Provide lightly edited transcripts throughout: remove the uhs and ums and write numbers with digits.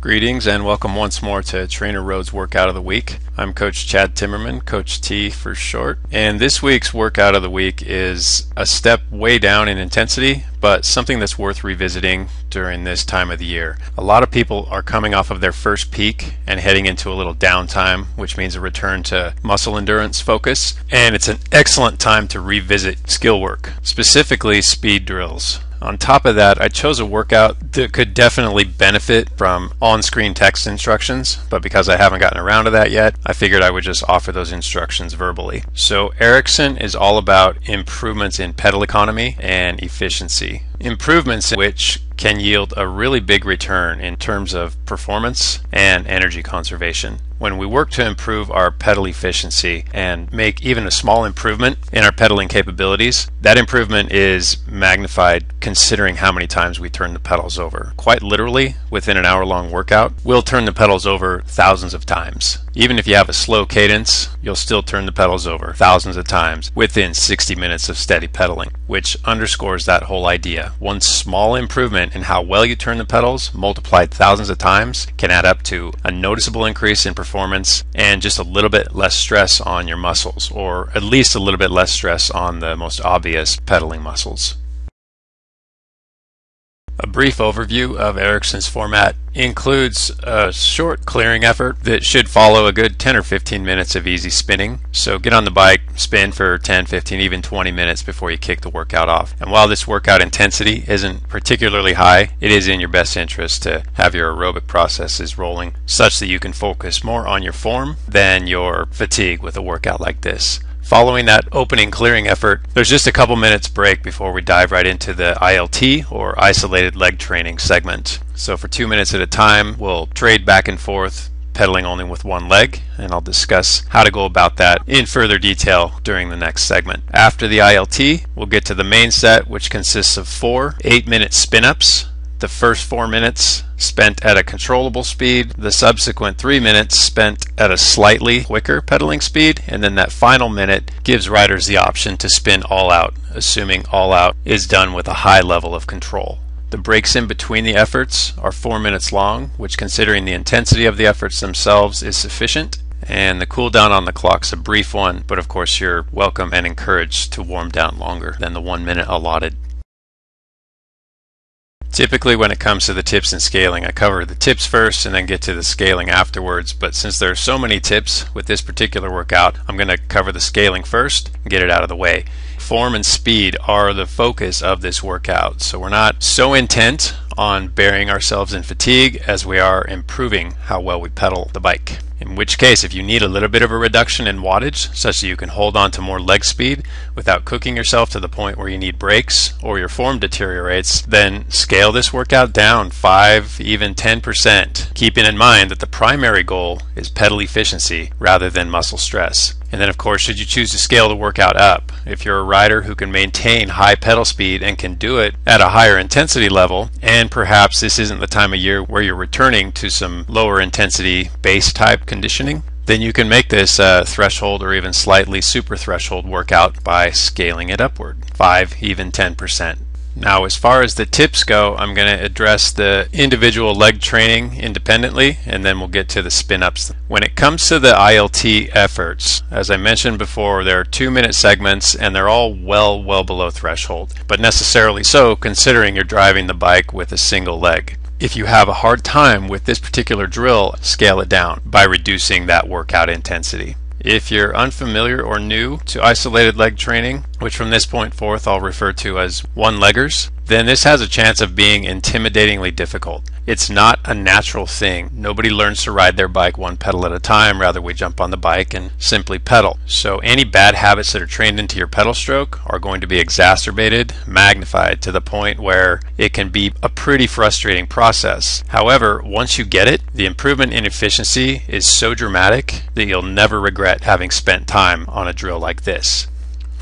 Greetings and welcome once more to TrainerRoad's Workout of the Week. I'm Coach Chad Timmerman, Coach T for short, and this week's Workout of the Week is a step way down in intensity, but something that's worth revisiting during this time of the year. A lot of people are coming off of their first peak and heading into a little downtime, which means a return to muscle endurance focus, and it's an excellent time to revisit skill work, specifically speed drills. On top of that, I chose a workout that could definitely benefit from on-screen text instructions, but because I haven't gotten around to that yet, I figured I would just offer those instructions verbally. So Ericsson is all about improvements in pedal economy and efficiency. Improvements which can yield a really big return in terms of performance and energy conservation. When we work to improve our pedal efficiency and make even a small improvement in our pedaling capabilities, that improvement is magnified considering how many times we turn the pedals over. Quite literally, within an hour-long workout, we'll turn the pedals over thousands of times. Even if you have a slow cadence, you'll still turn the pedals over thousands of times within 60 minutes of steady pedaling, which underscores that whole idea. One small improvement in how well you turn the pedals, multiplied thousands of times, can add up to a noticeable increase in performance and just a little bit less stress on your muscles, or at least a little bit less stress on the most obvious pedaling muscles. A brief overview of Ericsson's format includes a short clearing effort that should follow a good 10 or 15 minutes of easy spinning. So get on the bike, spin for 10, 15, even 20 minutes before you kick the workout off. And while this workout intensity isn't particularly high, it is in your best interest to have your aerobic processes rolling such that you can focus more on your form than your fatigue with a workout like this. Following that opening clearing effort, there's just a couple minutes break before we dive right into the ILT, or isolated leg training segment. So for 2 minutes at a time, we'll trade back and forth, pedaling only with one leg, and I'll discuss how to go about that in further detail during the next segment. After the ILT, we'll get to the main set, which consists of 4 8-minute spin-ups. The first 4 minutes spent at a controllable speed, the subsequent 3 minutes spent at a slightly quicker pedaling speed, and then that final minute gives riders the option to spin all out, assuming all out is done with a high level of control. The breaks in between the efforts are 4 minutes long, which considering the intensity of the efforts themselves is sufficient, and the cool down on the clock's a brief one, but of course you're welcome and encouraged to warm down longer than the 1 minute allotted. Typically when it comes to the tips and scaling, I cover the tips first and then get to the scaling afterwards, but since there are so many tips with this particular workout, I'm going to cover the scaling first and get it out of the way. Form and speed are the focus of this workout, so we're not so intent on burying ourselves in fatigue as we are improving how well we pedal the bike. In which case, if you need a little bit of a reduction in wattage such that you can hold on to more leg speed without cooking yourself to the point where you need breaks or your form deteriorates, then scale this workout down 5, even 10%, keeping in mind that the primary goal is pedal efficiency rather than muscle stress. And then of course, should you choose to scale the workout up, if you're a rider who can maintain high pedal speed and can do it at a higher intensity level, and perhaps this isn't the time of year where you're returning to some lower intensity base type conditioning, then you can make this a threshold or even slightly super threshold workout by scaling it upward, 5, even 10%. Now as far as the tips go, I'm going to address the individual leg training independently, and then we'll get to the spin-ups. When it comes to the ILT efforts, as I mentioned before, there are 2-minute segments and they're all well below threshold, but necessarily so considering you're driving the bike with a single leg. If you have a hard time with this particular drill, scale it down by reducing that workout intensity. If you're unfamiliar or new to isolated leg training, which from this point forth I'll refer to as one-leggers, then this has a chance of being intimidatingly difficult. It's not a natural thing. Nobody learns to ride their bike one pedal at a time. Rather, we jump on the bike and simply pedal. So any bad habits that are trained into your pedal stroke are going to be exacerbated, magnified to the point where it can be a pretty frustrating process. However, once you get it, the improvement in efficiency is so dramatic that you'll never regret having spent time on a drill like this.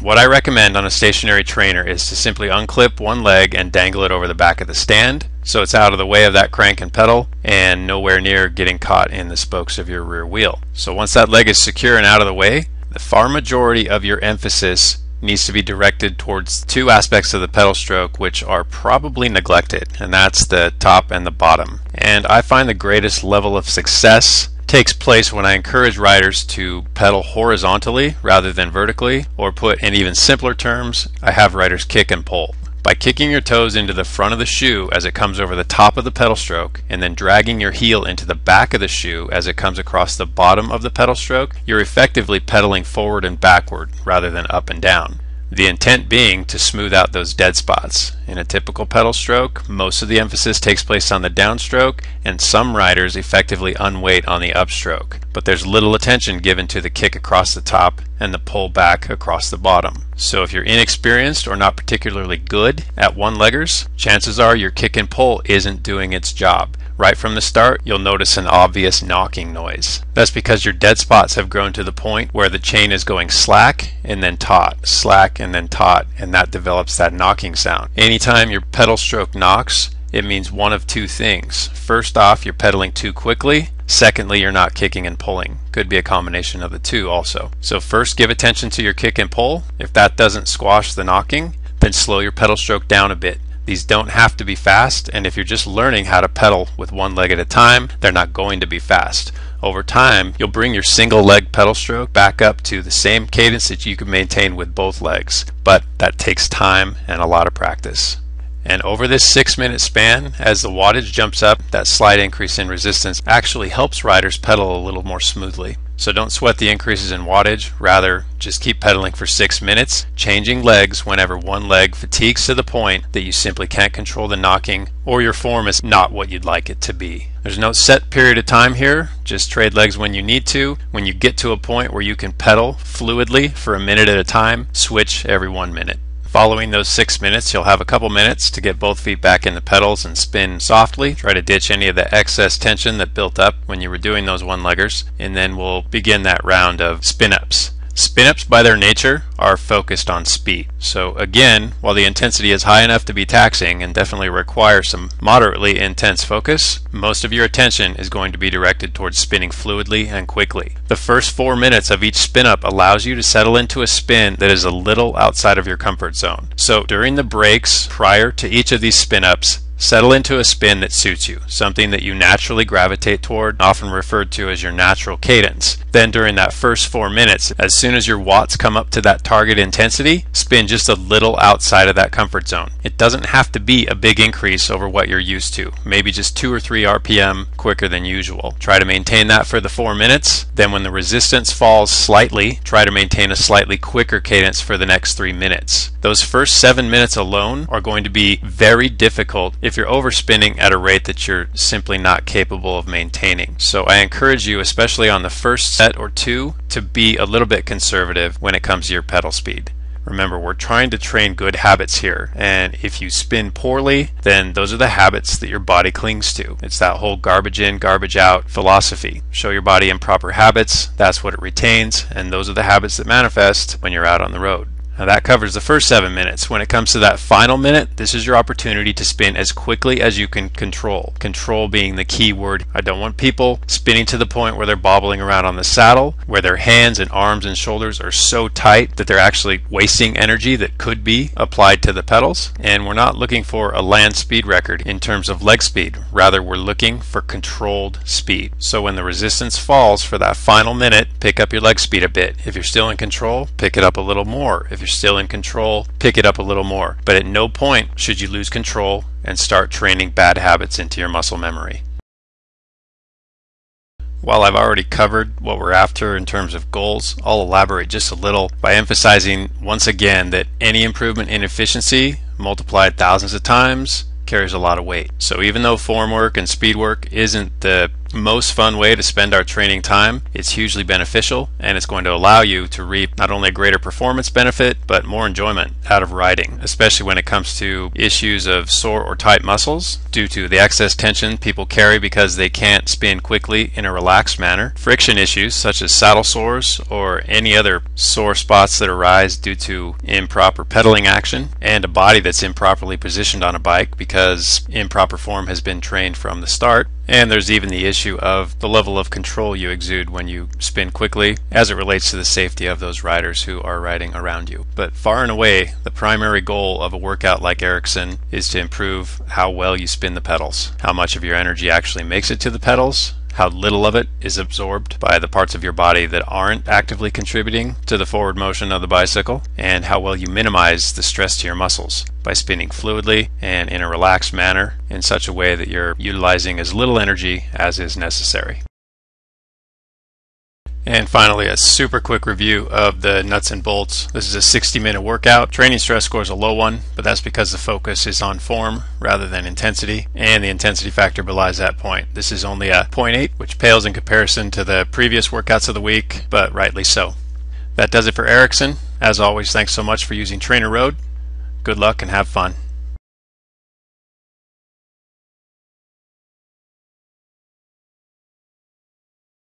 What I recommend on a stationary trainer is to simply unclip one leg and dangle it over the back of the stand so it's out of the way of that crank and pedal and nowhere near getting caught in the spokes of your rear wheel. So once that leg is secure and out of the way, the far majority of your emphasis needs to be directed towards two aspects of the pedal stroke which are probably neglected, and that's the top and the bottom. And I find the greatest level of success takes place when I encourage riders to pedal horizontally rather than vertically, or put in even simpler terms, I have riders kick and pull. By kicking your toes into the front of the shoe as it comes over the top of the pedal stroke, and then dragging your heel into the back of the shoe as it comes across the bottom of the pedal stroke, you're effectively pedaling forward and backward rather than up and down. The intent being to smooth out those dead spots. In a typical pedal stroke, most of the emphasis takes place on the downstroke, and some riders effectively unweight on the upstroke. But there's little attention given to the kick across the top and the pull back across the bottom. So if you're inexperienced or not particularly good at one-leggers, chances are your kick and pull isn't doing its job. Right from the start, you'll notice an obvious knocking noise. That's because your dead spots have grown to the point where the chain is going slack and then taut, slack and then taut, and that develops that knocking sound. Anytime your pedal stroke knocks, it means one of two things. First off, you're pedaling too quickly. Secondly, you're not kicking and pulling. Could be a combination of the two also. So first, give attention to your kick and pull. If that doesn't squash the knocking, then slow your pedal stroke down a bit. These don't have to be fast, and if you're just learning how to pedal with one leg at a time, they're not going to be fast. Over time, you'll bring your single leg pedal stroke back up to the same cadence that you can maintain with both legs, but that takes time and a lot of practice. And over this 6-minute span, as the wattage jumps up, that slight increase in resistance actually helps riders pedal a little more smoothly. So don't sweat the increases in wattage, rather just keep pedaling for 6 minutes, changing legs whenever one leg fatigues to the point that you simply can't control the knocking or your form is not what you'd like it to be. There's no set period of time here, just trade legs when you need to. When you get to a point where you can pedal fluidly for a minute at a time, switch every 1 minute. Following those 6 minutes, you'll have a couple minutes to get both feet back in the pedals and spin softly. Try to ditch any of the excess tension that built up when you were doing those one-leggers, and then we'll begin that round of spin-ups. Spin-ups by their nature are focused on speed. So again, while the intensity is high enough to be taxing and definitely require some moderately intense focus, most of your attention is going to be directed towards spinning fluidly and quickly. The first 4 minutes of each spin-up allows you to settle into a spin that is a little outside of your comfort zone. So during the breaks prior to each of these spin-ups, settle into a spin that suits you, something that you naturally gravitate toward, often referred to as your natural cadence. Then during that first 4 minutes, as soon as your watts come up to that target intensity, spin just a little outside of that comfort zone. It doesn't have to be a big increase over what you're used to, maybe just 2 or 3 RPM quicker than usual. Try to maintain that for the 4 minutes, then when the resistance falls slightly, try to maintain a slightly quicker cadence for the next 3 minutes. Those first 7 minutes alone are going to be very difficult if you're overspinning at a rate that you're simply not capable of maintaining. So I encourage you, especially on the first set or two, to be a little bit conservative when it comes to your pedal speed. Remember, we're trying to train good habits here, and if you spin poorly, then those are the habits that your body clings to. It's that whole garbage in, garbage out philosophy. Show your body improper habits, that's what it retains, and those are the habits that manifest when you're out on the road. Now that covers the first 7 minutes. When it comes to that final minute, this is your opportunity to spin as quickly as you can control. Control being the key word. I don't want people spinning to the point where they're bobbling around on the saddle, where their hands and arms and shoulders are so tight that they're actually wasting energy that could be applied to the pedals. And we're not looking for a land speed record in terms of leg speed. Rather, we're looking for controlled speed. So when the resistance falls for that final minute, pick up your leg speed a bit. If you're still in control, pick it up a little more. If you're still in control, pick it up a little more. But at no point should you lose control and start training bad habits into your muscle memory. While I've already covered what we're after in terms of goals, I'll elaborate just a little by emphasizing once again that any improvement in efficiency multiplied thousands of times carries a lot of weight. So even though form work and speed work isn't the most fun way to spend our training time, it's hugely beneficial, and it's going to allow you to reap not only a greater performance benefit but more enjoyment out of riding, especially when it comes to issues of sore or tight muscles due to the excess tension people carry because they can't spin quickly in a relaxed manner, friction issues such as saddle sores or any other sore spots that arise due to improper pedaling action, and a body that's improperly positioned on a bike because improper form has been trained from the start. And there's even the issue of the level of control you exude when you spin quickly as it relates to the safety of those riders who are riding around you. But far and away, the primary goal of a workout like Ericsson is to improve how well you spin the pedals, how much of your energy actually makes it to the pedals, how little of it is absorbed by the parts of your body that aren't actively contributing to the forward motion of the bicycle, and how well you minimize the stress to your muscles by spinning fluidly and in a relaxed manner in such a way that you're utilizing as little energy as is necessary. And finally, a super quick review of the nuts and bolts. This is a 60-minute workout. Training stress score is a low one, but that's because the focus is on form rather than intensity, and the intensity factor belies that point. This is only a 0.8, which pales in comparison to the previous workouts of the week, but rightly so. That does it for Ericsson. As always, thanks so much for using TrainerRoad. Good luck and have fun.